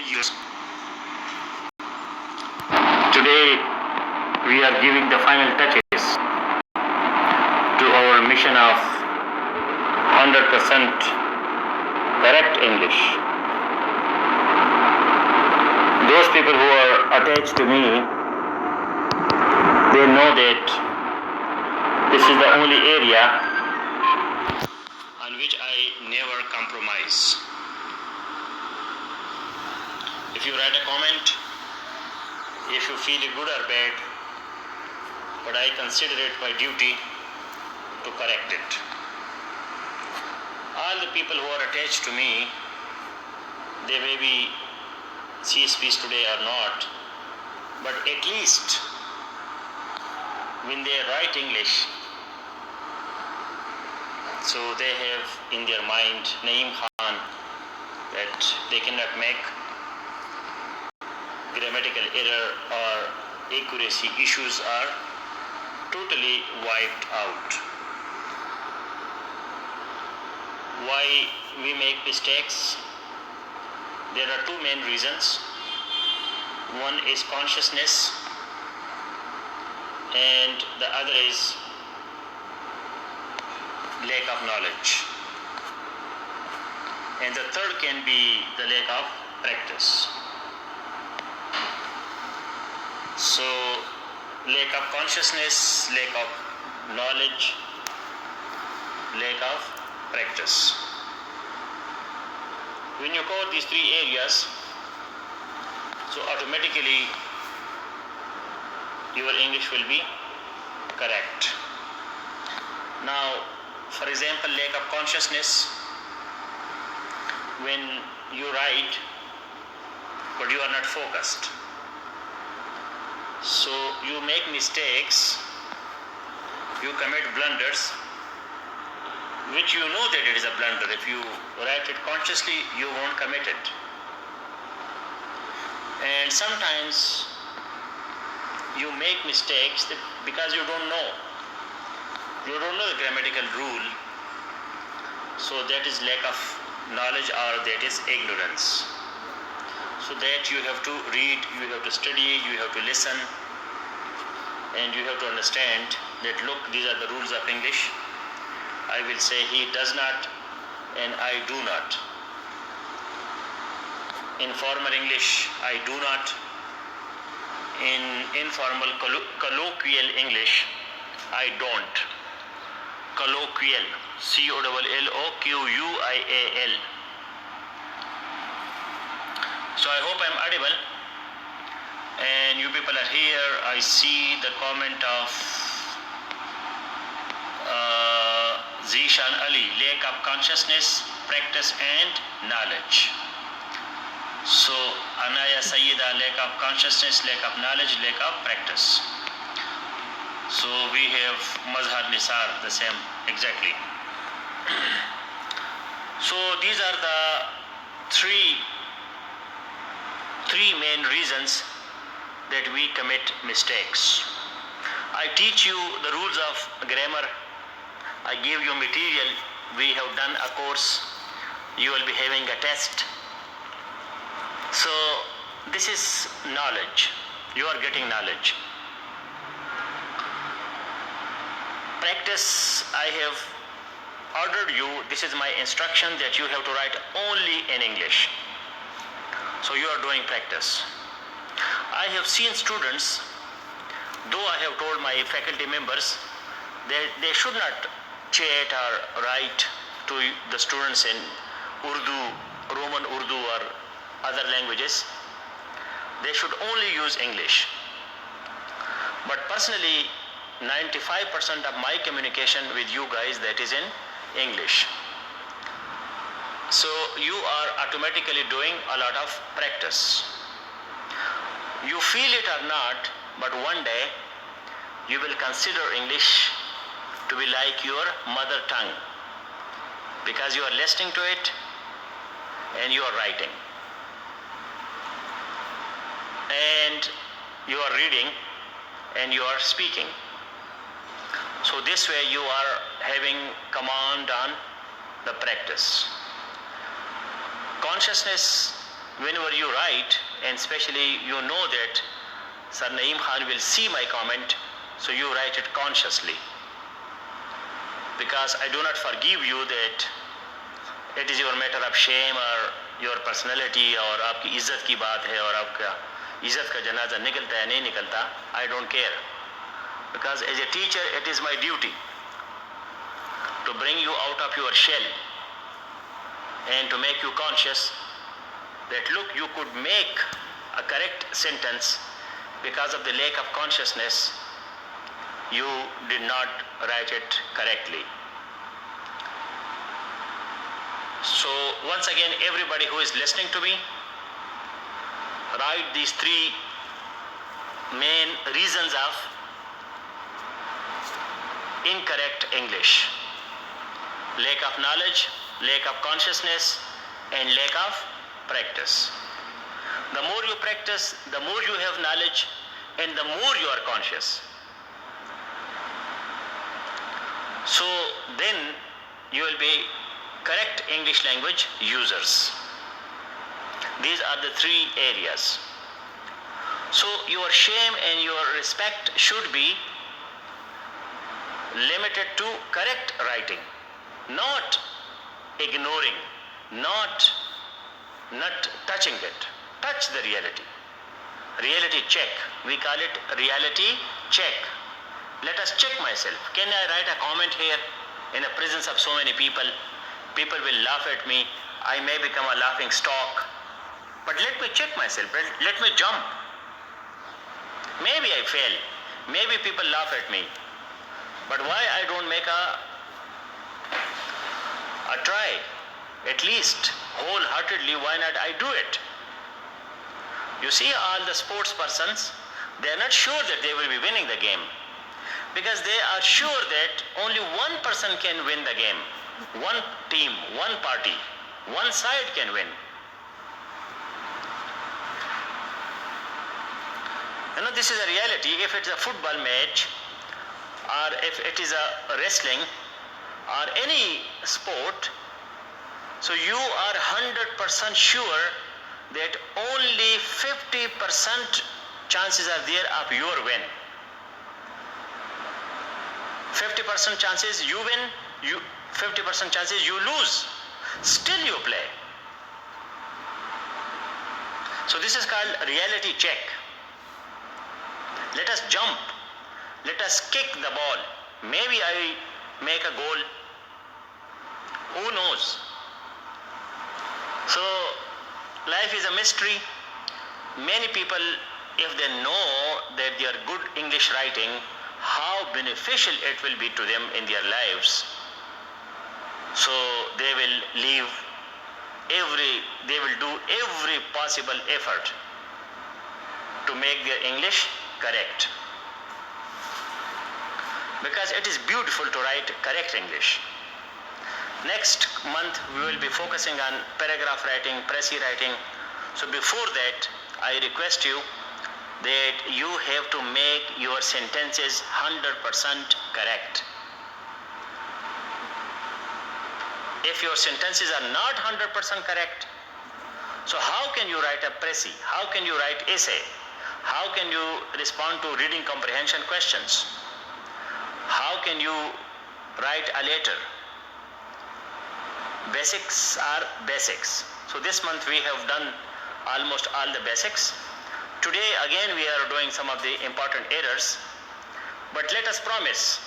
years. Today, we are giving the final touches to our mission of 100% correct English. Those people who are attached to me, they know that this is the only area on which I never compromise. If you write a comment, if you feel it good or bad, but I consider it my duty to correct it. All the people who are attached to me, they may be CSPs today or not, but at least when they write English, so they have in their mind Naeem Khan, that they cannot make grammatical error or accuracy issues are totally wiped out. Why we make mistakes? There are two main reasons. One is consciousness and the other is lack of knowledge. And the third can be the lack of practice. So, lack of consciousness, lack of knowledge, lack of practice. When you cover these three areas, so automatically your English will be correct. Now, for example, lack of consciousness, when you write but you are not focused, so you make mistakes, you commit blunders, which you know that it is a blunder. If you write it consciously, you won't commit it. And sometimes you make mistakes because you don't know. You don't know the grammatical rule. So that is lack of knowledge or that is ignorance. So that you have to read, you have to study, you have to listen, and you have to understand that look, these are the rules of English. I will say he does not and I do not. In formal English, I do not. In informal colloquial English, I don't. Colloquial, COLLOQUIAL. So I hope I'm audible, and you people are here. I see the comment of Zishan Ali, lack of consciousness, practice and knowledge. So Anaya Sayyida, lack of consciousness, lack of knowledge, lack of practice. So we have Mazhar Nisar, the same, exactly. So these are the three main reasons that we commit mistakes. I teach you the rules of grammar. I give you material. We have done a course. You will be having a test. So this is knowledge. You are getting knowledge. Practice, I have ordered you, this is my instruction that you have to write only in English. So you are doing practice. I have seen students, though I have told my faculty members that they should not chat or write to the students in Urdu, Roman Urdu or other languages. They should only use English. But personally, 95% of my communication with you guys, that is in English. So you are automatically doing a lot of practice. You feel it or not, but one day you will consider English to be like your mother tongue, because you are listening to it and you are writing and you are reading and you are speaking. So this way you are having command on the practice. Consciousness whenever you write, and especially you know that Sir Naeem Khan will see my comment, so you write it consciously. Because I do not forgive you that it is your matter of shame or your personality और आपकी इज्जत की बात है और आपका इज्जत का जनाजा निकलता है नहीं निकलता, I don't care. Because as a teacher it is my duty to bring you out of your shell and to make you conscious that look, you could make a correct sentence because of the lack of consciousness you did not write it correctly. So once again, everybody who is listening to me, write these three main reasons of incorrect English: lack of knowledge, lack of consciousness, and lack of practice. The more you practice, the more you have knowledge, and the more you are conscious. So then you will be correct English language users. These are the three areas. So your shame and your respect should be limited to correct writing, not ignoring, not touching it. Touch the reality. Reality check. We call it reality check. Let us check myself. Can I write a comment here in the presence of so many people? People will laugh at me. I may become a laughing stock. But let me check myself. Let me jump. Maybe I fail. Maybe people laugh at me. But why I don't make a try? At least wholeheartedly, why not I do it? You see, all the sports persons, they are not sure that they will be winning the game, because they are sure that only one person can win the game. One team, one party, one side can win. You know, this is a reality. If it's a football match, or if it is a wrestling, or any sport, so you are 100% sure that only 50% chances are there of your win. 50% chances you win, 50% chances you lose. Still you play. So this is called reality check. Let us jump. Let us kick the ball. Maybe I make a goal. Who knows? So life is a mystery. Many people, if they know that they are good English writing, how beneficial it will be to them in their lives, so they will do every possible effort to make their English correct, because it is beautiful to write correct English. Next month we will be focusing on paragraph writing, précis writing. So before that, I request you that you have to make your sentences 100% correct. If your sentences are not 100% correct, so how can you write a précis? How can you write essay? How can you respond to reading comprehension questions? How can you write a letter? Basics are basics. So this month we have done almost all the basics. Today again we are doing some of the important errors, but let us promise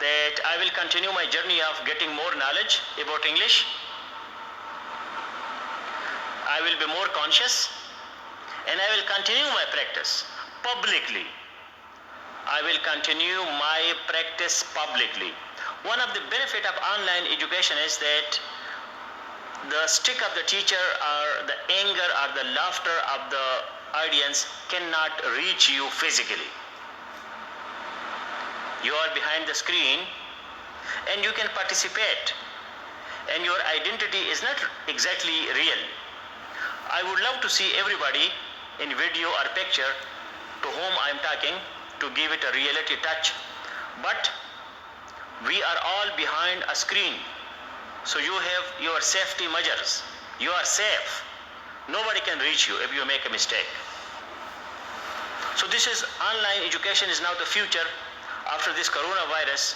that I will continue my journey of getting more knowledge about English. I will be more conscious, and I will continue my practice publicly. I will continue my practice publicly. One of the benefit of online education is that the stick of the teacher or the anger or the laughter of the audience cannot reach you physically. You are behind the screen and you can participate, and your identity is not exactly real. I would love to see everybody in video or picture to whom I am talking, to give it a reality touch, but we are all behind a screen, so you have your safety measures. You are safe. Nobody can reach you if you make a mistake. So this is online education is now the future. After this coronavirus,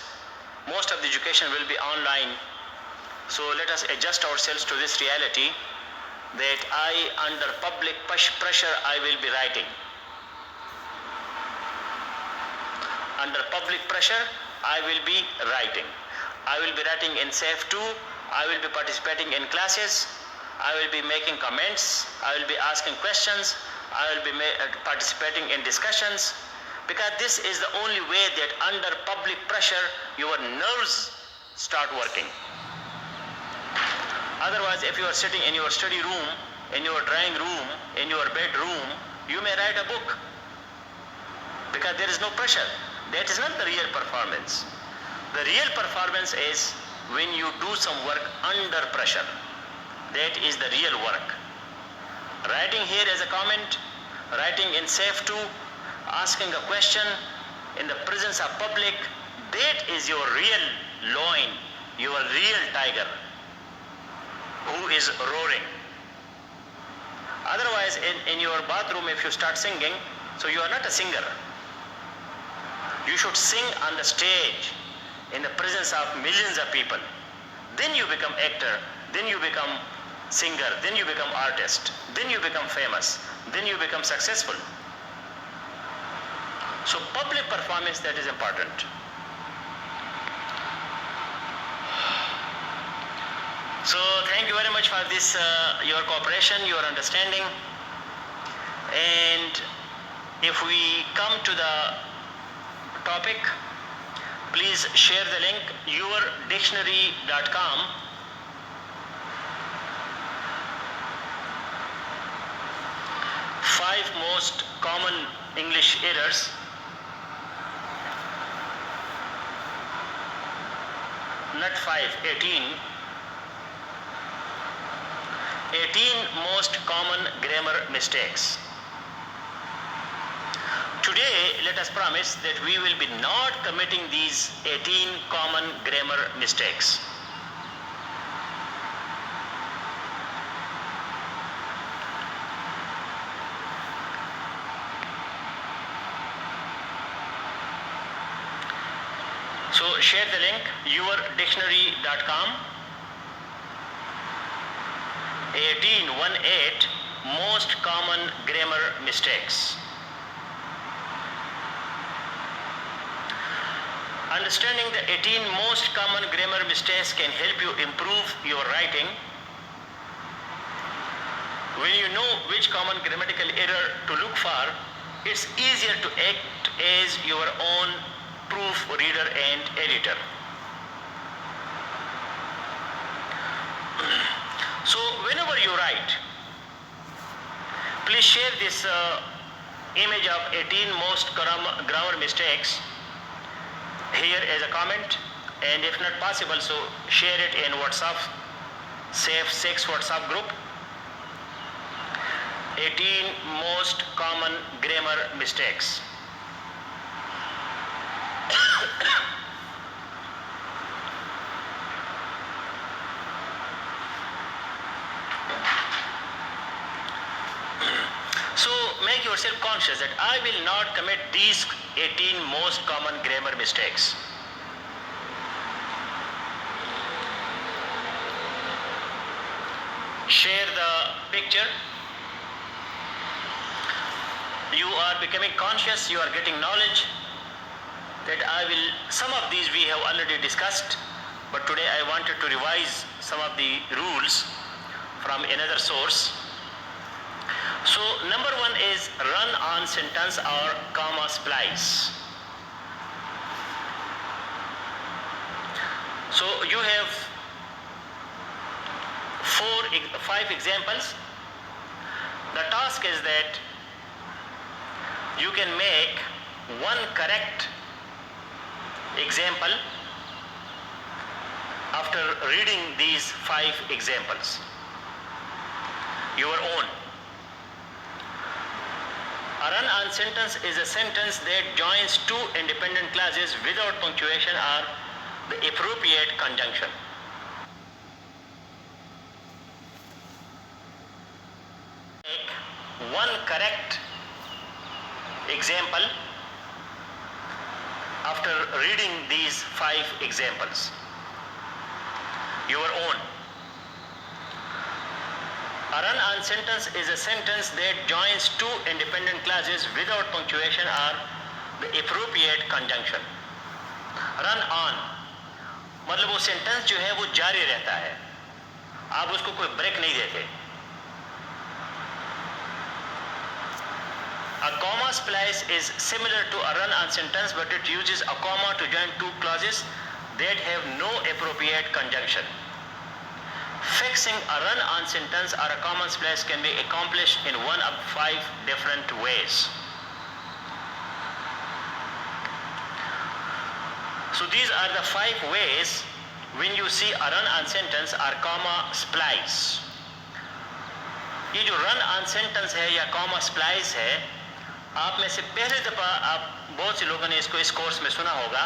most of the education will be online. So let us adjust ourselves to this reality that under public pressure, I will be writing. Under public pressure, I will be writing. I will be writing in SAFE 2. I will be participating in classes. I will be making comments. I will be asking questions. I will be participating in discussions, because this is the only way that under public pressure your nerves start working. Otherwise, if you are sitting in your study room, in your drawing room, in your bedroom, you may write a book, because there is no pressure. That is not the real performance. The real performance is when you do some work under pressure. That is the real work. Writing here as a comment, writing in SAFE 2, asking a question in the presence of public, that is your real lion, your real tiger who is roaring. Otherwise, in your bathroom, if you start singing, so you are not a singer. You should sing on the stage in the presence of millions of people. Then you become actor, then you become singer, then you become artist, then you become famous, then you become successful. So public performance, that is important. So thank you very much for this, your cooperation, your understanding. And if we come to the topic, please share the link, yourdictionary.com. 5 most common English errors. Not 5, 18. 18 most common grammar mistakes. Today, let us promise that we will be not committing these 18 common grammar mistakes. So share the link, yourdictionary.com. 18 most common grammar mistakes. Understanding the 18 most common grammar mistakes can help you improve your writing. When you know which common grammatical error to look for, it's easier to act as your own proofreader and editor. So whenever you write, please share this image of 18 most grammar mistakes here as a comment, and if not possible, so share it in WhatsApp, SAFE 6 WhatsApp group. 18 most common grammar mistakes. So make yourself conscious that I will not commit these 18 most common grammar mistakes. Share the picture. You are becoming conscious, you are getting knowledge that some of these we have already discussed, but today I wanted to revise some of the rules from another source. So number 1 is run-on sentence or comma splice. So you have 5 examples. The task is that you can make one correct example after reading these 5 examples, your own. A run-on sentence is a sentence that joins 2 independent clauses without punctuation or the appropriate conjunction. one correct example after reading these 5 examples, your own. A run-on sentence is a sentence that joins 2 independent clauses without punctuation or the appropriate conjunction. Run on मतलब वो sentence जो है वो जारी रहता है, आप उसको कोई ब्रेक नहीं देते. A comma splice is similar to a run-on sentence, but it uses a comma to join 2 clauses that have no appropriate conjunction. Fixing a run-on sentence or a comma splice can be accomplished in one of 5 different ways. So these are the 5 ways when you see a run-on sentence or comma splice. ये जो run-on sentence है या comma splice है, आप में से पहले दफा आप बहुत से लोगों ने इसको इस कोर्स में सुना होगा,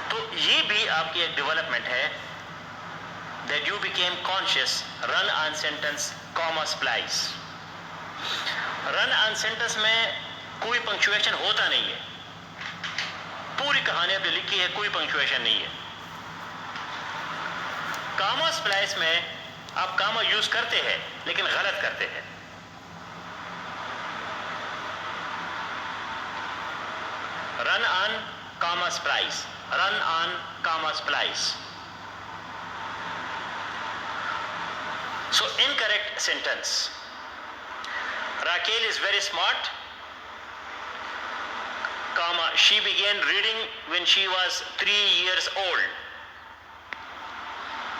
तो ये भी आपकी एक डेवलपमेंट है that you became conscious. Run-on sentence, comma splice. Run-on sentence में कोई पंक्चुएशन होता नहीं है, पूरी कहानी आपने लिखी है, कोई पंक्चुएशन नहीं है. कॉमा स्प्लाइस में आप कॉमा यूज करते हैं लेकिन गलत करते हैं. Run on comma splice, run on comma splice. So incorrect sentence. Raquel is very smart, comma, she began reading when she was 3 years old.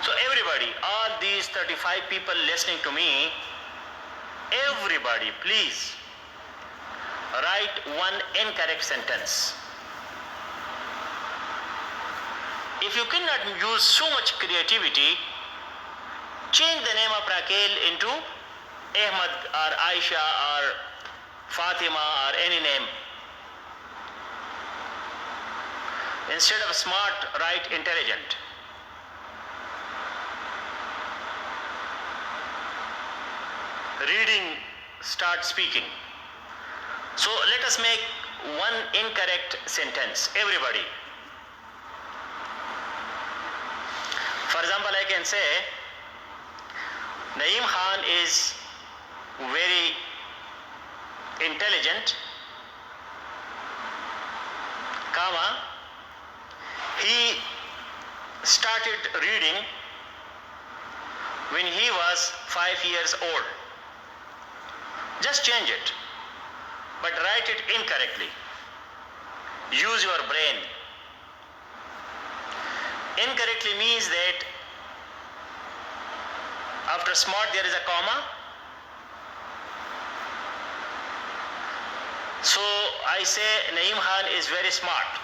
So everybody, all these 35 people listening to me, everybody please write one incorrect sentence. If you cannot use so much creativity, change the name of Raquel into Ahmad or Aisha or Fatima or any name. Instead of smart, write intelligent. Reading, start speaking. So let us make one incorrect sentence, everybody. For example, I can say, Naeem Khan is very intelligent, comma, he started reading when he was 5 years old. Just change it, but write it incorrectly. Use your brain. Incorrectly means that after smart there is a comma. So I say Naeem Khan is very smart.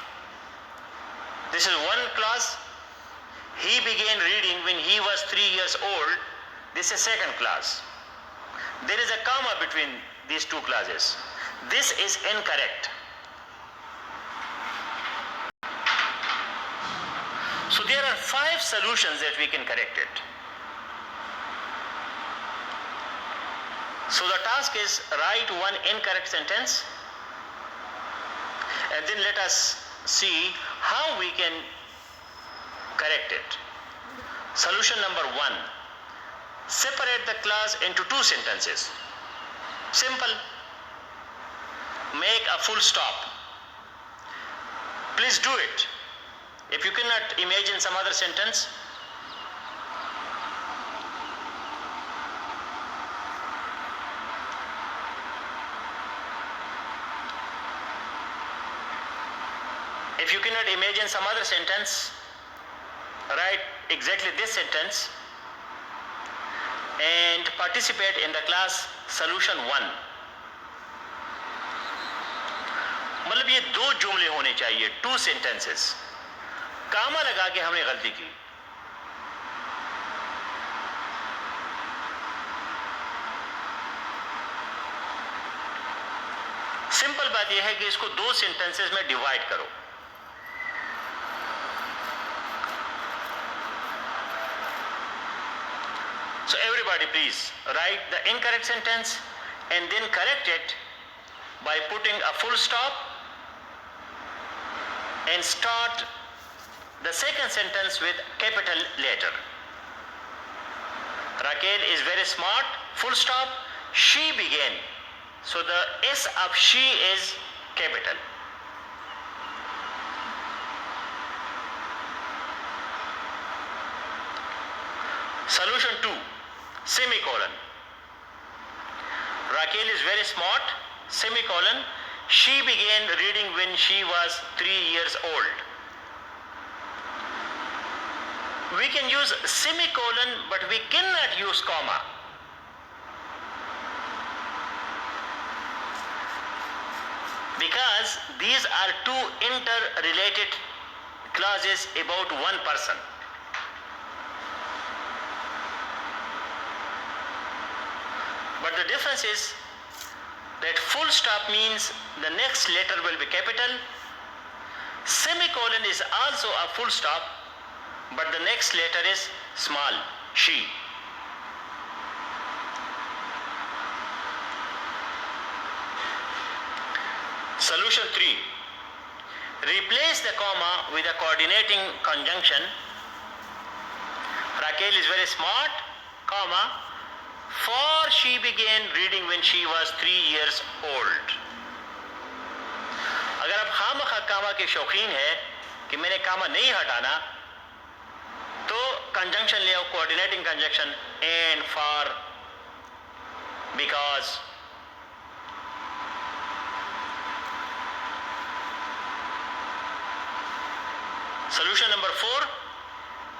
This is one clause. He began reading when he was 3 years old. This is second clause. There is a comma between these 2 clauses. This is incorrect. So there are 5 solutions that we can correct it. So the task is write one incorrect sentence and then let us see how we can correct it. Solution number 1. Separate the clause into 2 sentences. Simple. Make a full stop. Please do it. If you cannot imagine some other sentence, write exactly this sentence and participate in the class solution 1. मतलब ये 2 जुमले होने चाहिए, 2 sentences. कामा लगा के हमने गलती की. सिंपल बात यह है कि इसको 2 सेंटेंसेस में डिवाइड करो. So everybody please write the incorrect sentence and then correct it by putting a full stop and start the second sentence with capital letter. Raquel is very smart, full stop, she began. So the S of she is capital. Solution 2, semicolon. Raquel is very smart, semicolon, she began reading when she was 3 years old. We can use semicolon, but we cannot use comma. Because these are two interrelated clauses about one person. But the difference is that full stop means the next letter will be capital. Semicolon is also a full stop, but the next letter is small, she. Solution 3. Replace the comma with a coordinating conjunction. Raquel is very smart, comma, for she began reading when she was 3 years old. अगर आप खामखा कामा के शौकीन है कि मैंने कामा नहीं हटाना, तो कंजंक्शन ले आओ, coordinating conjunction, and, for, because. Solution number 4.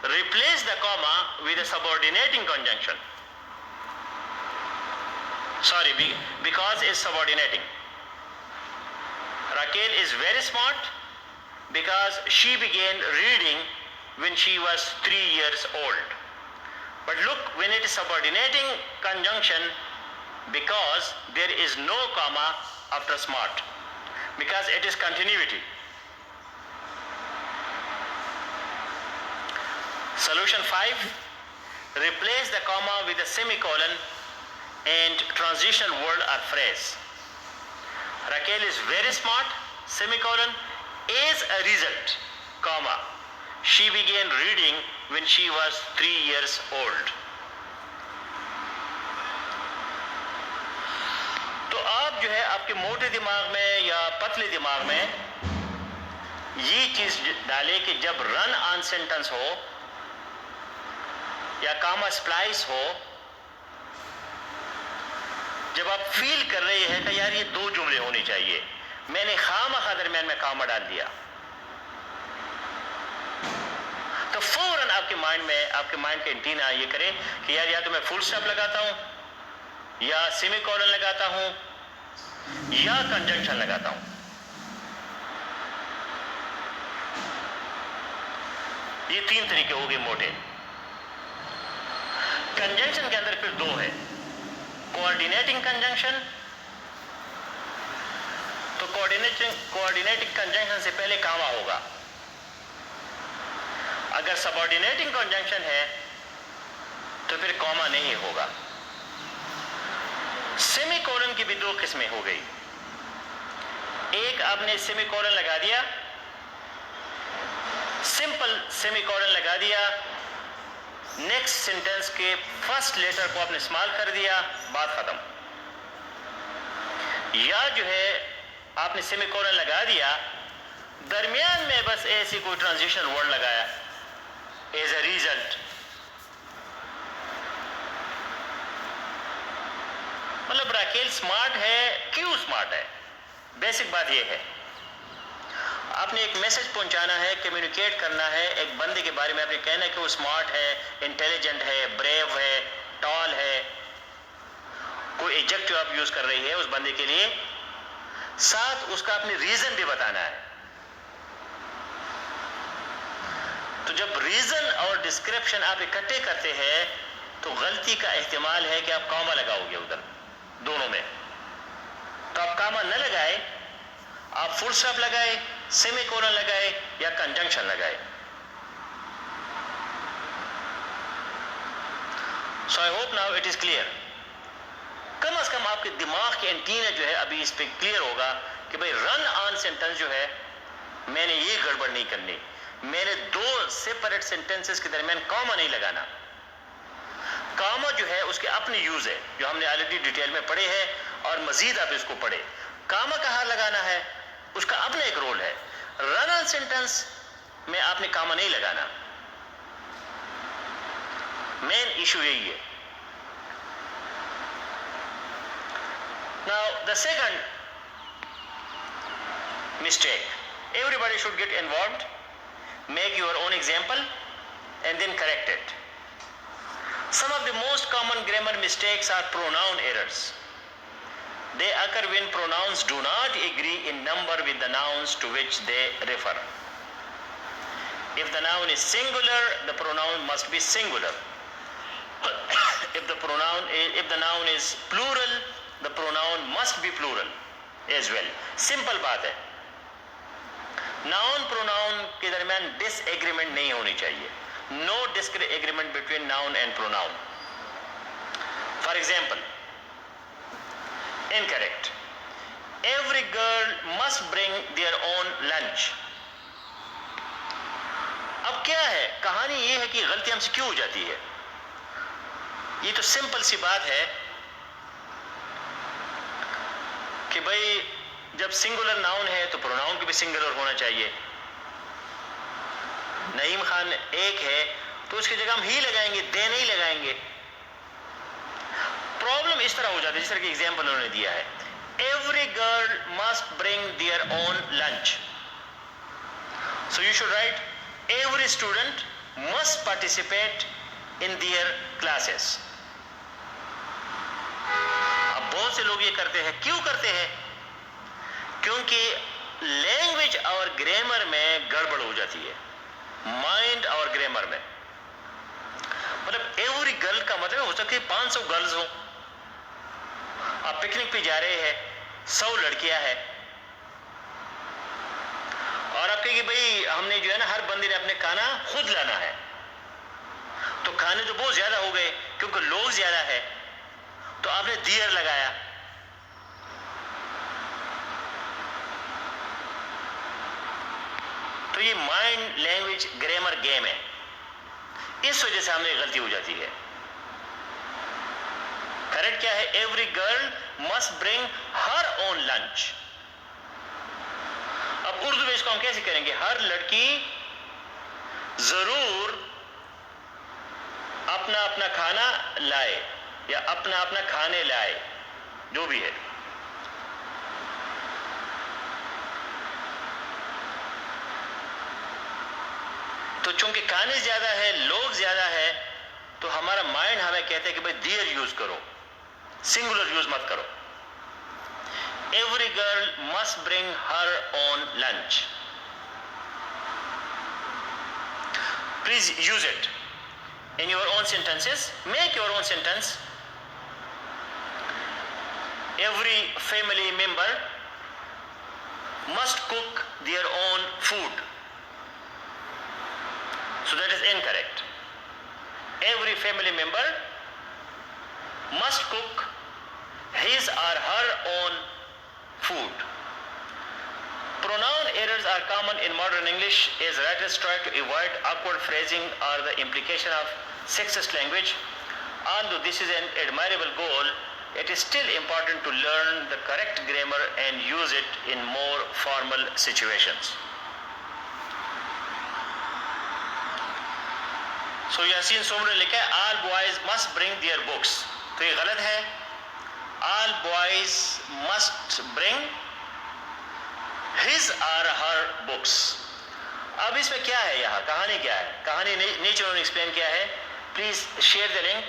Replace the comma with a subordinating conjunction. Sorry, because is subordinating. Raquel is very smart because she began reading when she was 3 years old. But look, when it is subordinating conjunction, because there is no comma after smart, because it is continuity. Solution 5. Replace the comma with a semicolon and transitional word or phrase. Raquel is very smart, semicolon, as a result, comma, she began reading when she was 3 years old. तो आप जो है आपके मोटे दिमाग में या पतले दिमाग में ये चीज डाले कि जब रन ऑन सेंटेंस हो या कामा स्प्लाइस हो, जब आप फील कर रहे हैं कि यार ये दो जुमले होने चाहिए, मैंने खामखा दरमियान में कामा डाल दिया, तो फौरन आपके माइंड का एंटीना ये करे कि यार या तो मैं फुल स्टॉप लगाता हूं या सेमीकोलन लगाता हूं या कंजंक्शन लगाता हूं. ये 3 तरीके हो गए मोटे. कंजंक्शन के अंदर फिर 2 है. कोऑर्डिनेटिंग कंजंक्शन, तो कोऑर्डिनेटिंग कंजंक्शन से पहले कामा होगा. अगर सबऑर्डिनेटिंग कंजंक्शन है तो फिर कॉमा नहीं होगा. सेमीकोलन की भी 2 किस्में हो गई. एक आपने सेमीकोलन लगा दिया, सिंपल सेमीकोलन लगा दिया, नेक्स्ट सेंटेंस के फर्स्ट लेटर को आपने स्मॉल कर दिया, बात खत्म. या जो है आपने सेमीकोलन लगा दिया, दरमियान में बस ऐसी कोई ट्रांजिशन वर्ड लगाया एज अ रिजल्ट. मतलब राकेल स्मार्ट है. क्यों स्मार्ट है? बेसिक बात यह है, आपने एक मैसेज पहुंचाना है, कम्युनिकेट करना है एक बंदे के बारे में. आपने कहना है कि वो स्मार्ट है, इंटेलिजेंट है, ब्रेव है, टॉल है, कोई एडजेक्टिव आप यूज कर रही है उस बंदे के लिए, साथ उसका अपने रीजन भी बताना है. तो जब रीजन और डिस्क्रिप्शन आप इकट्ठे करते हैं तो गलती का एहतिमाल है कि आप कॉमा लगाओगे उधर दोनों में. तो आप कॉमा न लगाए, आप फुल स्टॉप लगाए, सेमीकोलन लगाए या कंजंक्शन लगाए. So I hope now it is clear. कम अज कम आपके दिमाग के एंटीना जो है अभी इस पे क्लियर होगा कि भाई रन ऑन सेंटेंस जो है मैंने ये गड़बड़ नहीं करनी, मैंने दो सेपरेट सेंटेंसेस के दरमियान कॉमा नहीं लगाना। कॉमा जो है उसके अपने यूज है जो हमने ऑलरेडी डिटेल में पढ़े हैं और मजीद आप इसको पढ़े। कॉमा कहाँ लगाना है उसका अपना एक रोल है। रन ऑन सेंटेंस में आपने कॉमा नहीं लगाना, मेन इशू यही है। Now the second mistake, everybody should get involved, make your own example and then correct it. Some of the most common grammar mistakes are pronoun errors. They occur when pronouns do not agree in number with the nouns to which they refer. If the noun is singular, the pronoun must be singular. if the noun is plural, the pronoun must be plural as well. Simple बात है। Noun pronoun के दरमियान disagreement नहीं होनी चाहिए। No disagreement between noun and pronoun. For example, incorrect. Every girl must bring their own lunch. अब क्या है कहानी ये है कि गलती हमसे क्यों हो जाती है। ये तो सिंपल सी बात है कि भाई जब सिंगुलर नाउन है तो प्रोनाउन भी सिंगुलर होना चाहिए। नईम खान एक है तो उसकी जगह हम ही लगाएंगे, दे नहीं लगाएंगे। प्रॉब्लम इस तरह हो जाती है जिस तरह की एग्जांपल उन्होंने दिया है, every girl must bring their own lunch. So you should write every student must participate in their classes. बहुत से लोग ये करते हैं, क्यों करते हैं? क्योंकि लैंग्वेज और ग्रामर में गड़बड़ हो जाती है, माइंड और ग्रामर में। मतलब एवरी गर्ल का मतलब हो सकता है 500 गर्ल्स हो, आप पिकनिक पे जा रहे हैं, 100 लड़कियां हैं और आप कहेंगे भाई हमने जो है ना हर बंदे ने अपने खाना खुद लाना है, तो खाने तो बहुत ज्यादा हो गए क्योंकि लोग ज्यादा है तो आपने दियर लगाया। तो ये माइंड लैंग्वेज ग्रामर गेम है, इस वजह से हमें गलती हो जाती है। करेक्ट क्या है? Every girl must bring her own lunch. अब उर्दू में इसको हम कैसे करेंगे? हर लड़की जरूर अपना अपना खाना लाए या अपना अपना खाने लाए, जो भी है। तो चूंकि खाने ज्यादा है, लोग ज्यादा है, तो हमारा माइंड हमें कहता है कि भाई दियर यूज करो, सिंगुलर यूज मत करो। Every girl must bring her own lunch. Please use it in your own sentences. Make your own sentence. Every family member must cook their own food. So that is incorrect. Every family member must cook his or her own food. Pronoun errors are common in modern English as writers try to avoid awkward phrasing or the implication of sexist language. Although this is an admirable goal, it is still important to learn the correct grammar and use it in more formal situations. So Yasin Somre लिखा है all boys must bring their books. तो ये गलत है। All boys must bring his or her books. अब इसमें क्या है? यहाँ कहानी क्या है? कहानी नीचे उन्होंने एक्सप्लेन किया है। Please share the link.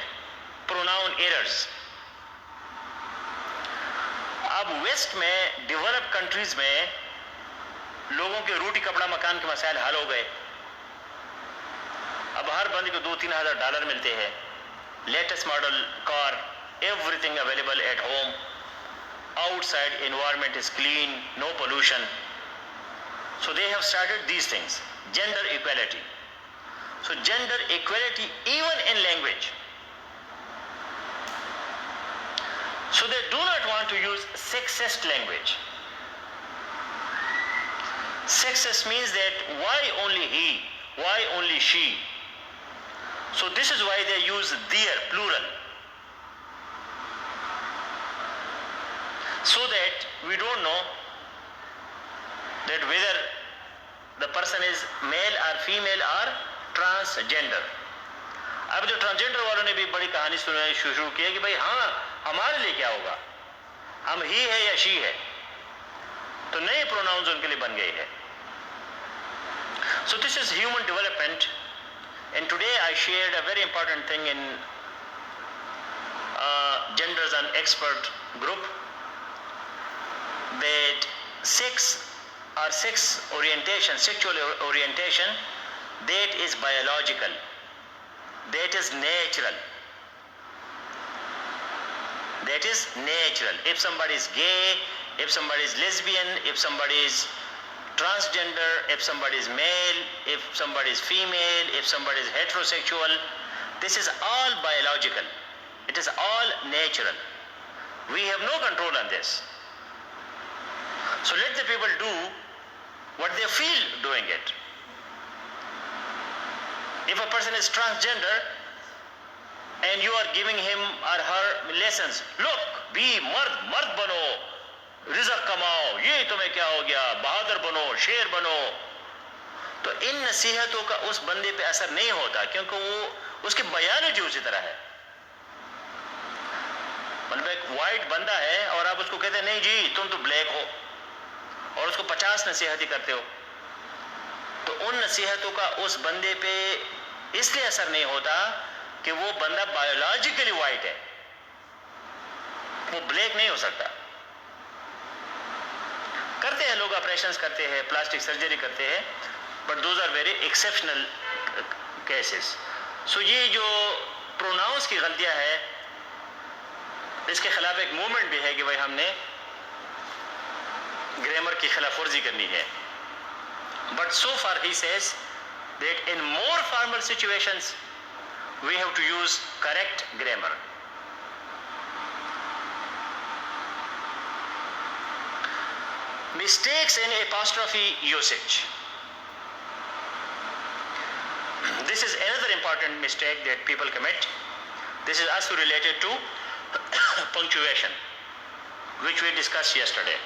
Pronoun errors. अब वेस्ट में डेवलप कंट्रीज में लोगों के रोटी कपड़ा मकान के मसाइल हल हो गए। अब हर बंदे को $2-3 हज़ार मिलते हैं, latest model car, everything available at home, outside environment is clean, no pollution. So they have started these things. Gender equality. So gender equality even in language. So they do not want to use sexist language. Sexist means that why only he, why only she. So this is why they use their, plural. So that we don't know that whether the person is male or female or transgender. अब जो transgender वालों ने भी बड़ी कहानी सुनाई शुरू की है कि भाई हाँ हमारे लिए क्या होगा, हम ही है या शी है, तो नए प्रोनाउंस उनके लिए बन गए हैं. So this is human development, and today I shared a very important thing in genders and expert group, that sex or sex orientation, sexual orientation, that is biological, that is natural. That is natural. If somebody is gay, if somebody is lesbian, if somebody is transgender, if somebody is male, if somebody is female, if somebody is heterosexual, this is all biological. It is all natural. We have no control on this. So let the people do what they feel doing it. If a person is transgender and you are giving him or her lessons, look, be mard bano, रिज़्क़ कमाओ, ये तुम्हें क्या हो गया, बहादुर बनो, शेर बनो, तो इन नसीहतों का उस बंदे पे असर नहीं होता, क्योंकि वो उसकी बायोलॉजी उसी तरह है. मतलब एक वाइट बंदा है और आप उसको कहते हैं नहीं जी तुम तो ब्लैक हो, और उसको 50 नसीहतें करते हो, तो उन नसीहतों का उस बंदे पे इसलिए असर नहीं होता कि वो बंदा बायोलॉजिकली वाइट है, वो ब्लैक नहीं हो सकता. करते हैं लोग, ऑपरेशंस करते हैं, प्लास्टिक सर्जरी करते हैं, but those are very exceptional cases. So ये जो प्रोनाउंस की गलतियां है, इसके खिलाफ एक मूवमेंट भी है कि भाई हमने ग्रामर की खिलाफ वर्जी करनी है. But so far he says that in more formal situations we have to use correct grammar. Mistakes in apostrophe usage. This is another important mistake that people commit. This is also related to punctuation, which we discussed yesterday.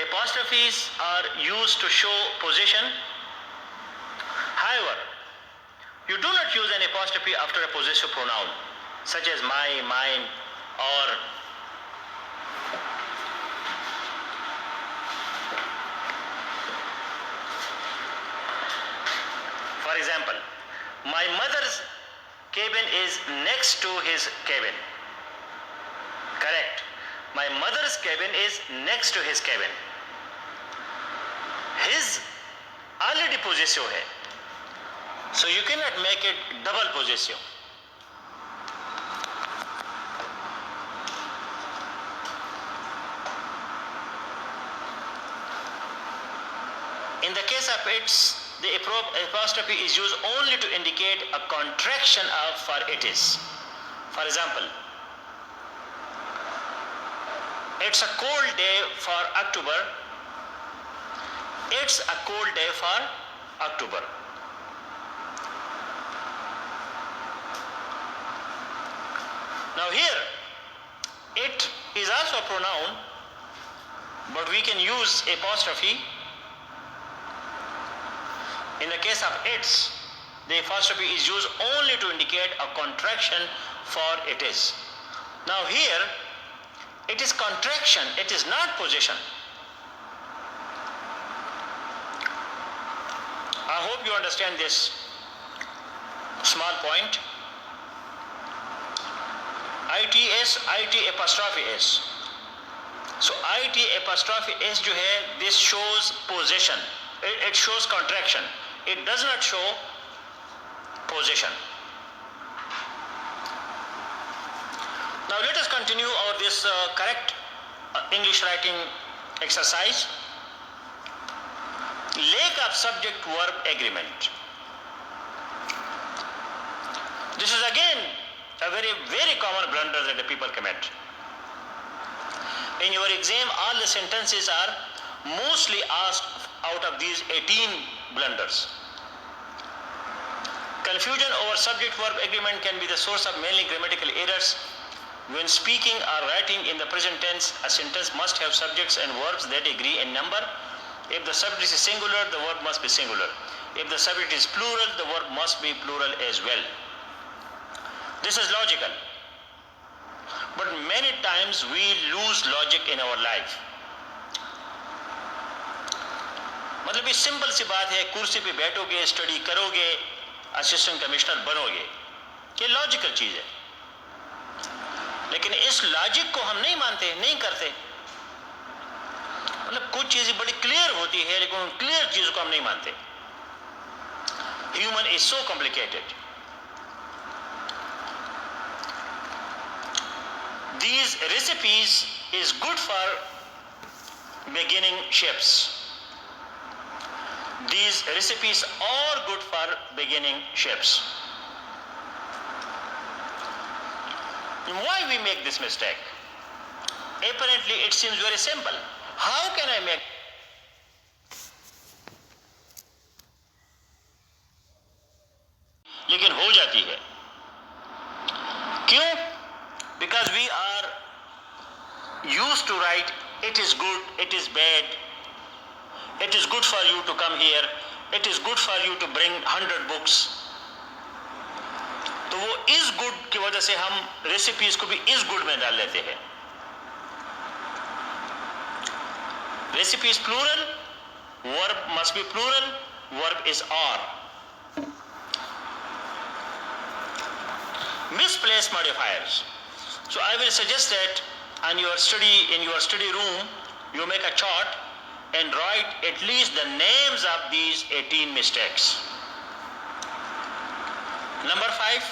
Apostrophes are used to show position. However, you do not use an apostrophe after a possessive pronoun, such as my, mine, or. For example, my mother's cabin is next to his cabin. Correct. My mother's cabin is next to his cabin. His already possessive hai, so you cannot make it double possessive. In the case of its, the apostrophe is used only to indicate a contraction of for it is. For example, it's a cold day for October. It's a cold day for October. Now here, it is also a pronoun, but we can use apostrophe. In the case of its, the apostrophe is used only to indicate a contraction for it is. Now here, it is contraction, it is not possession. I hope you understand this small point. ITS, IT apostrophe S. So IT apostrophe S जो है, this shows possession. It shows contraction. It does not show possession. Now let us continue our this correct English writing exercise. Lack of subject verb agreement. very common blunder that the people commit. In your exam, all the sentences are mostly asked out of these 18 blunders. Confusion over subject-verb agreement can be the source of mainly grammatical errors. When speaking or writing in the present tense, a sentence must have subjects and verbs that agree in number. If the subject is singular, the verb must be singular. If the subject is plural, the verb must be plural as well. This is logical. But many times we lose logic in our life. मतलब ये simple सी बात है, कुर्सी पे बैठोगे, study करोगे, assistant commissioner बनोगे, ये लॉजिकल चीज है। लेकिन इस लॉजिक को हम नहीं मानते, नहीं करते। मतलब कुछ चीजें बड़ी क्लियर होती है, लेकिन उन क्लियर चीजों को हम नहीं मानते। Human is so complicated. These recipes is good for beginning ships. These recipes are good for beginning ships. Why we make this mistake? Apparently it seems very simple. How can I make? लेकिन हो जाती है। क्यों? Because we are used to write it is good, it is bad, it is good for you to come here, it is good for you to bring 100 books. तो वो is good की वजह से हम रेसिपीज को भी is good में डाल लेते हैं। Recipe is plural, verb must be plural, verb is are. Misplaced modifiers. So I will suggest that in your study room, you make a chart and write at least the names of these 18 mistakes. Number 5,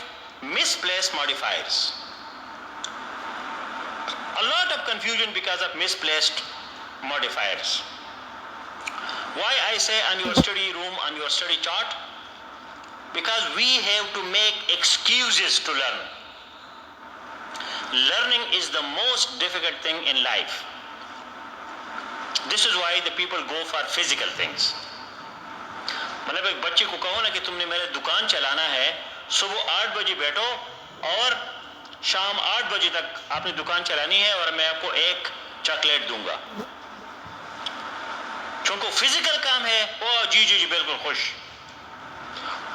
misplaced modifiers. A lot of confusion because of misplaced modifiers. Why I say on your study room, on your study chart? Because we have to make excuses to learn. Learning is the most difficult thing in life. This is why the people go for physical things. मतलब एक बच्चे को कहो ना कि तुमने मेरे दुकान चलाना है, सुबह 8 बजे बैठो और शाम 8 बजे तक आपने दुकान चलानी है और मैं आपको एक चॉकलेट दूंगा। चूंकि फिजिकल काम है, ओ जी जी जी बिल्कुल खुश।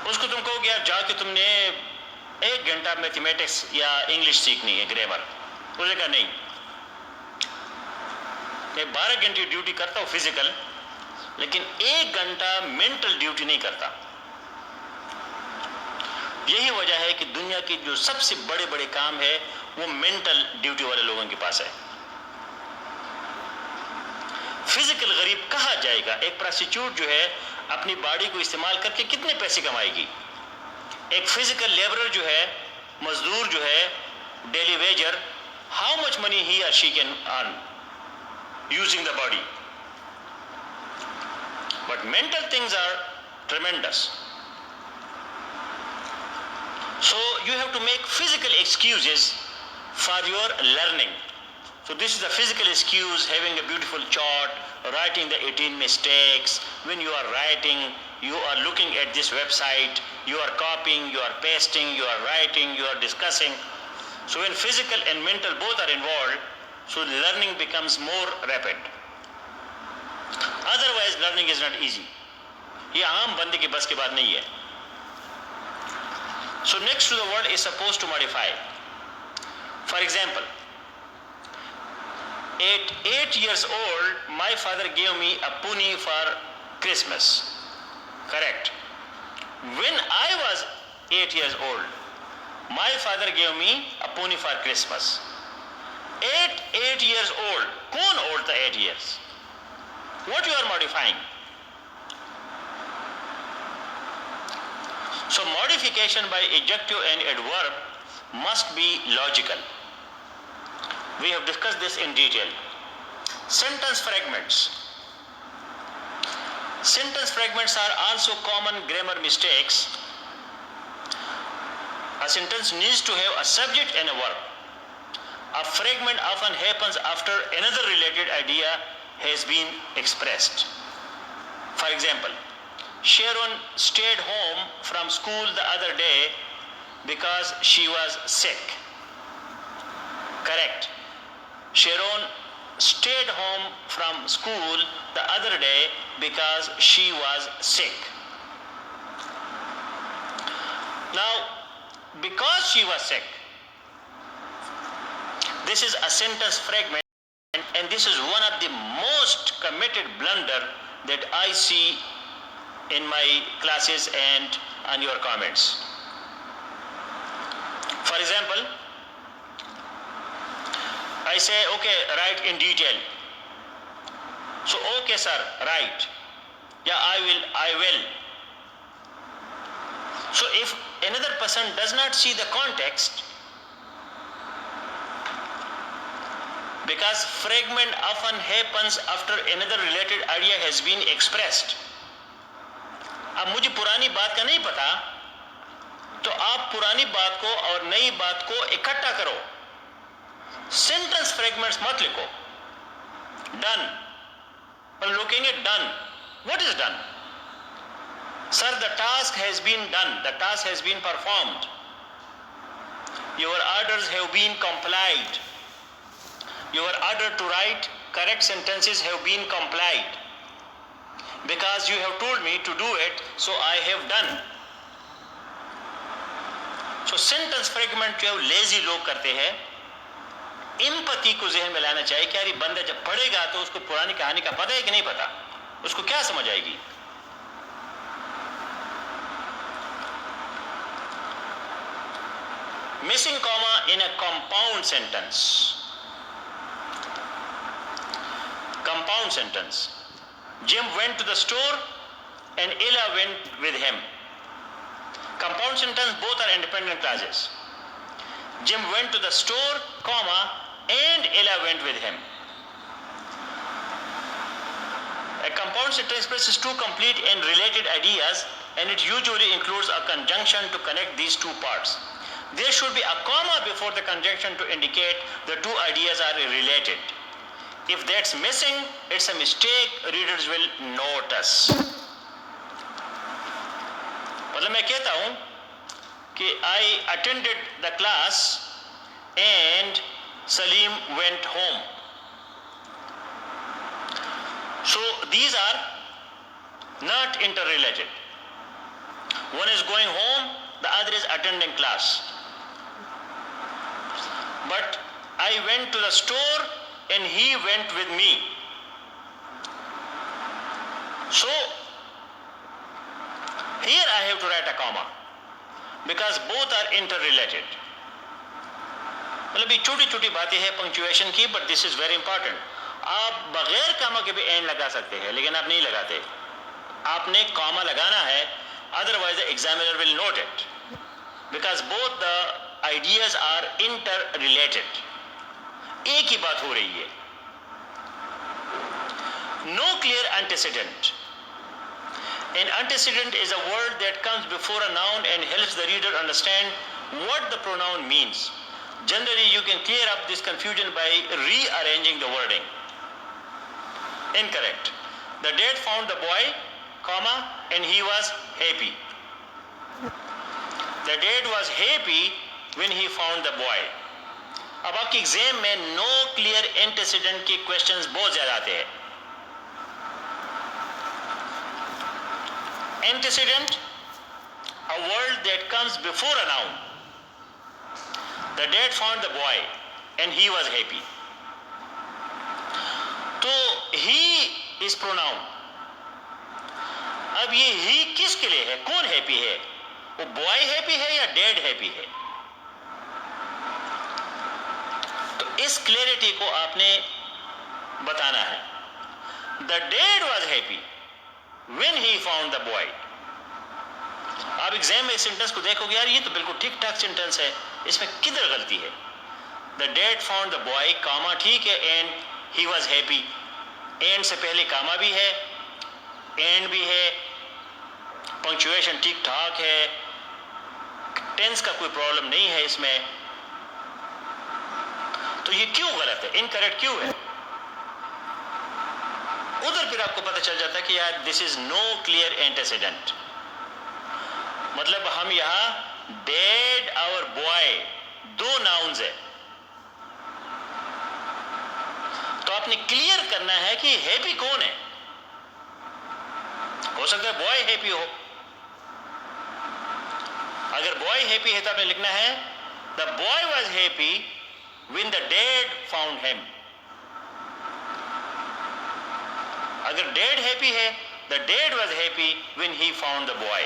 उसको तुम कहोगे यार जाके तुमने 1 घंटा मैथमेटिक्स या इंग्लिश सीखनी है, ग्रामर, उसने कहा नहीं, मैं 12 घंटे ड्यूटी करता हूँ फिजिकल, लेकिन 1 घंटा मेंटल ड्यूटी नहीं करता। यही वजह है कि दुनिया की जो सबसे बड़े बड़े काम है वो मेंटल ड्यूटी वाले लोगों के पास है। फिजिकल गरीब कहा जाएगा? एक प्रोस्टिट्यूट जो है अपनी बॉडी को इस्तेमाल करके कितने पैसे कमाएगी? एक फिजिकल लेबरर जो है, मजदूर जो है, daily wager, how much money he और she can earn using the body? But mental things are tremendous. So you have to make physical excuses for your learning. So this is the physical excuse: having a beautiful chart, writing the 18 mistakes. When you are writing, you are looking at this website, you are copying, you are pasting, you are writing, you are discussing. So when physical and mental both are involved, so learning becomes more rapid. Otherwise learning is not easy. ये आम बंदे की बस की बात नहीं है. So next to the word is supposed to modify. For example, at 8 years old, my father gave me a pony for Christmas. Correct. When I was 8 years old, my father gave me a pony for Christmas. At 8 years old, कौन old था 8 years? What you are modifying? So modification by adjective and adverb must be logical. We have discussed this in detail. Sentence fragments. Sentence fragments are also common grammar mistakes. A sentence needs to have a subject and a verb. A fragment often happens after another related idea has been expressed. For example, Sharon stayed home from school the other day because she was sick. Correct. Sharon stayed home from school the other day because she was sick. Now, because she was sick, this is a sentence fragment, and this is one of the most committed blunder that I see in my classes and on your comments. For example, I say, okay, write in detail. So, okay sir, write. Yeah, I will. So if another person does not see the context, because fragment often happens after another related idea has been expressed. अब मुझे पुरानी बात का नहीं पता, तो आप पुरानी बात को और नई बात को इकट्ठा करो. सेंटेंस फ्रेगमेंट्स मत लिखो. डन, पर looking at done. What is done? Sir, the task has been done, the task has been performed, your orders have been complied, your order to write correct sentences have been complied, because you have told me to do it, so I have done. So sentence fragment जो lazy लोग करते हैं, empathy को ज़हन में लाना चाहिए कि यार ये बंदा जब पढ़ेगा तो उसको पुरानी कहानी का पता है कि नहीं पता, उसको क्या समझ आएगी. Missing comma in a compound sentence. Compound sentence. Jim went to the store and Ella went with him. Compound sentence, both are independent clauses. Jim went to the store, comma, and Ella went with him. A compound sentence expresses two complete and related ideas, and it usually includes a conjunction to connect these two parts. There should be a comma before the conjunction to indicate the two ideas are related. If that's missing, it's a mistake readers will notice. मतलब मैं कहता हूँ कि I attended the class and Salim went home. So these are not interrelated. One is going home, the other is attending class. But I went to the store and he went with me. So here I have to write a comma because both are interrelated. मतलब ये छोटी छोटी बातें हैं punctuation की, but this is very important. आप बगैर comma के भी एंड लगा सकते हैं, लेकिन आप नहीं लगाते. आपने कॉमा लगाना है, otherwise the examiner will note it, because both the ideas are interrelated. एक ही बात हो रही है. No clear antecedent. An antecedent is a word that comes before a noun and helps the reader understand what the pronoun means. Generally, you can clear up this confusion by rearranging the wording. Incorrect. The dad found the boy, comma, and he was happy. The dad was happy when he found the boy. अब आपके exam में no clear antecedent के questions बहुत ज्यादा आते हैं. Antecedent, a word that comes before a noun. The dad found the boy and he was happy. तो he is pronoun. अब ये he किसके लिए है? कौन happy है? वो boy happy है या dad happy है? तो इस क्लैरिटी को आपने बताना है. The dad was happy when he found the boy. आप एग्जाम में इस सेंटेंस को देखोगे, यार ये तो बिल्कुल ठीक ठाक सेंटेंस है, इसमें किधर गलती है? The dad found the boy, कामा ठीक है, and he was happy. and से पहले कामा भी है, and भी है, पंक्चुएशन ठीक ठाक है, टेंस का कोई प्रॉब्लम नहीं है इसमें, तो ये क्यों गलत है, इनकरेक्ट क्यों है? उधर फिर आपको पता चल जाता है कि यार this is no clear antecedent, मतलब हम यहां डेड और बॉय दो नाउन्स है, तो आपने क्लियर करना है कि हैप्पी कौन है। हो सकता है बॉय हैप्पी हो, अगर बॉय हैप्पी है तो आपने लिखना है the boy was happy when the dead found him. अगर डेड हैप्पी है, the did was happy when he found the boy.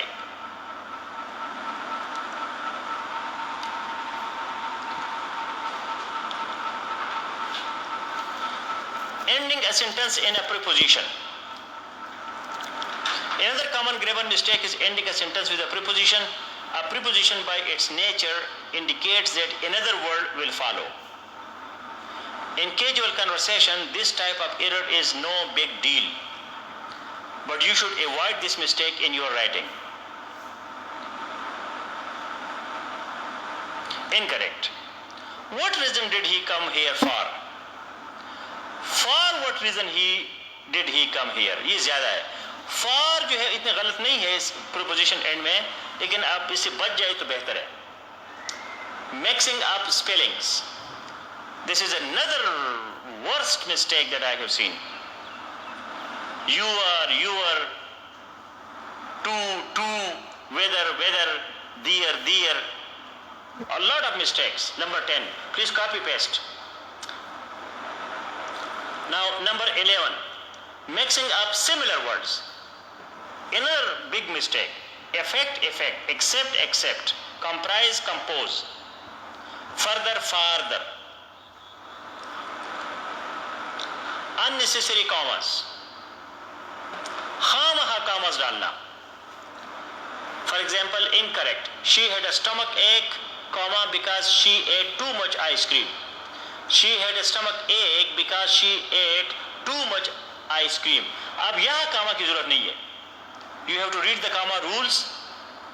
Ending a sentence in a preposition. Another common grammar mistake is ending a sentence with a preposition. A preposition by its nature indicates that another word will follow. In casual conversation, this type of error is no big deal, but you should avoid this mistake in your writing. Incorrect. What reason did he come here for? For what reason did he come here? ये ज्यादा है। For जो है इतने गलत नहीं है इस preposition end में, लेकिन आप इससे बच जाए तो बेहतर है। Mixing up spellings. This is another worst mistake that I have seen. You are, to, whether, dear. A lot of mistakes. Number 10. Please copy paste. Now number 11, mixing up similar words. Another big mistake. Effect, accept, comprise, compose, further, farther. Unnecessary commas. खामखा commas डालना. For example, incorrect. She had a stomach ache, comma, because she ate too much ice cream. She had a stomach ache because she ate too much ice cream. अब यहाँ comma की जरूरत नहीं है. You have to read the comma rules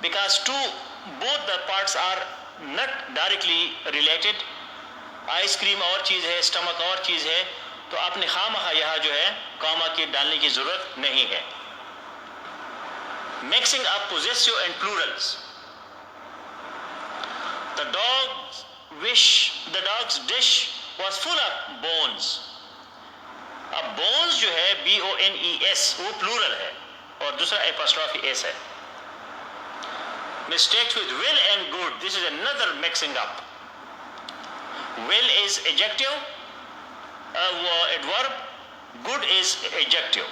because both the parts are not directly related. Ice cream और चीज है, stomach और चीज है, तो आपने खामखा यहाँ जो है comma की डालने की जरूरत नहीं है. Mixing up possessive and plurals. The dog's dish was full of bones. अब bones जो है BONES वो plural है और दूसरा apostrophe S है. Mistakes with will and good. This is another mixing up. Will is adjective, adverb. Good is adjective.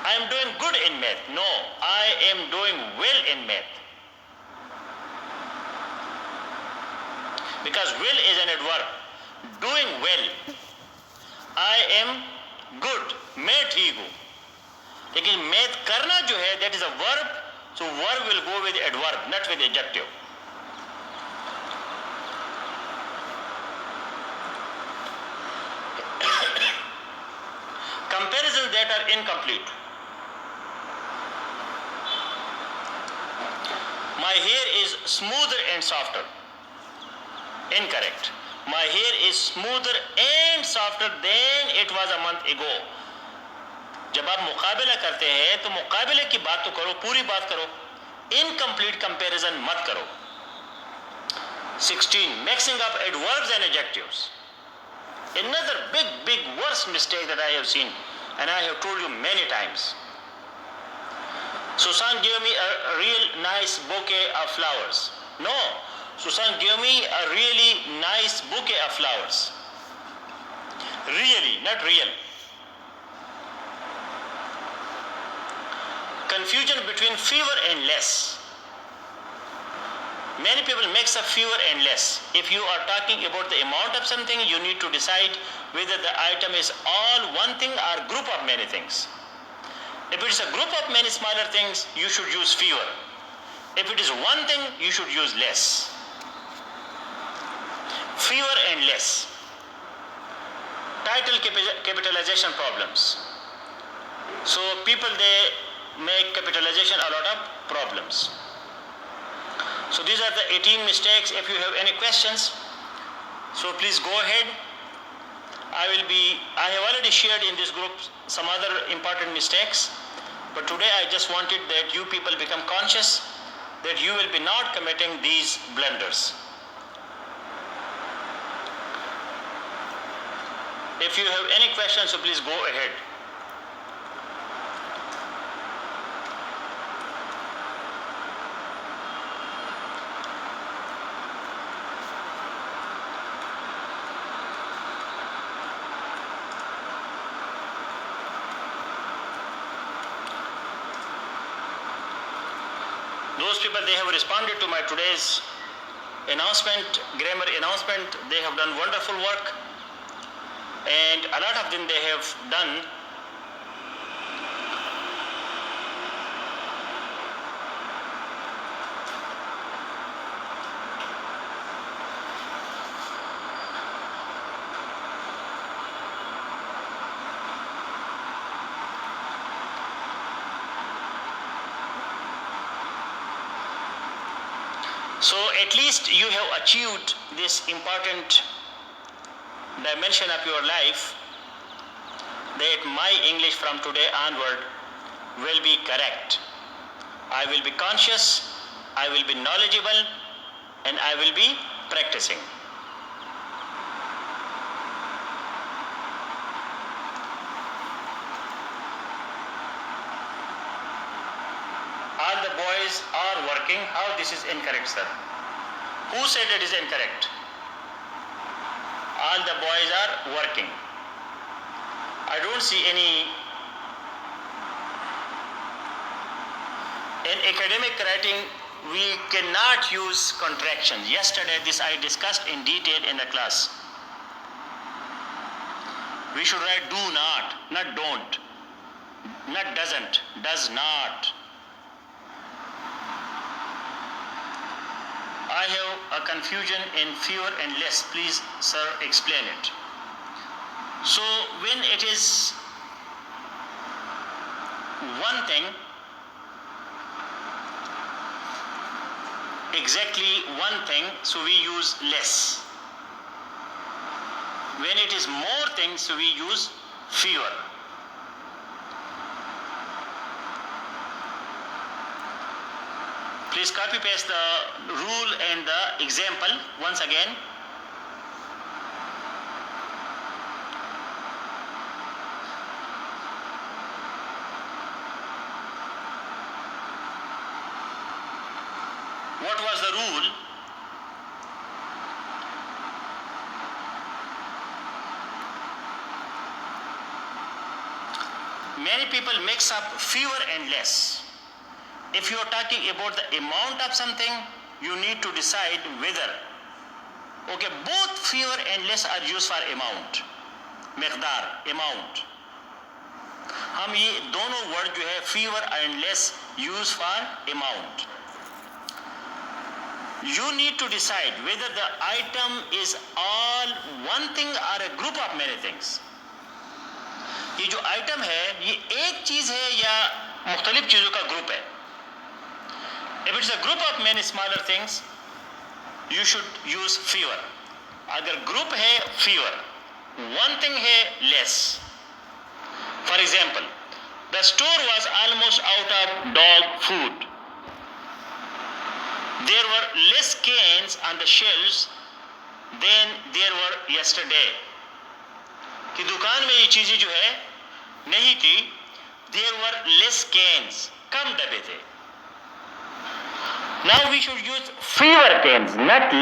I am doing good in math. No, I am doing well in math. Because will is an adverb. Doing well. I am good. मैं ठीक हूँ. लेकिन math करना जो है that is a verb, so verb will go with adverb, not with adjective. Comparisons that are incomplete. My hair is smoother and softer. Incorrect. My hair is smoother and softer than it was a month ago. जब आप मुकाबला करते हैं तो मुकाबले की बात तो करो, पूरी बात करो, इनकम्प्लीट कंपैरिजन मत करो. 16. Mixing up adverbs and adjectives. Another big worst mistake that I have seen and I have told you many times. Susan gave me a real nice bouquet of flowers. No, Susan gave me a really nice bouquet of flowers. Really, not real. Confusion between fewer and less. Many people mix up fewer and less. If you are talking about the amount of something, you need to decide whether the item is all one thing or group of many things. If it is a group of many smaller things, you should use fewer. If it is one thing, you should use less. Fewer and less. Title capitalization problems. So people, they make capitalization a lot of problems. So these are the 18 mistakes. If you have any questions, so please go ahead. I have already shared in this group some other important mistakes, but today I just wanted that you people become conscious that you will be not committing these blunders. If you have any questions, so please go ahead. Those people, they have responded to my today's announcement, grammar announcement. They have done wonderful work, and a lot of them they have done so at least you have achieved this important dimension of your life, that my English from today onward will be correct. I will be conscious, I will be knowledgeable, and I will be practicing. All the boys are working. How this is incorrect, sir? Who said it is incorrect? All the boys are working. I don't see any. In academic writing, we cannot use contractions. Yesterday, this I discussed in detail in the class. We should write do not don't, not doesn't, does not. I have a confusion in fewer and less. Please, sir, explain it. So when it is one thing, exactly one thing, so we use less. When it is more things, so we use fewer. Please copy paste the rule and the example once again. What was the rule? Many people mix up fewer and less. If you are talking about the amount of something, you need to decide whether, okay, both fewer and less are used for amount, miqdar, amount. हम ये दोनों word जो है fewer and less use for amount. You need to decide whether the item is all one thing or a group of many things. ये जो item है ये एक चीज है या मुख्तलिफ चीजों का ग्रुप है. If it's a group of many smaller things, you should use fewer. अगर group है fewer, one thing है less. For example, the store was almost out of dog food. There were less cans on the shelves than there were yesterday. कि दुकान में ये चीजें जो है नहीं थी. There were less cans. कम डब्बे थे. Now we should use fewer cans, not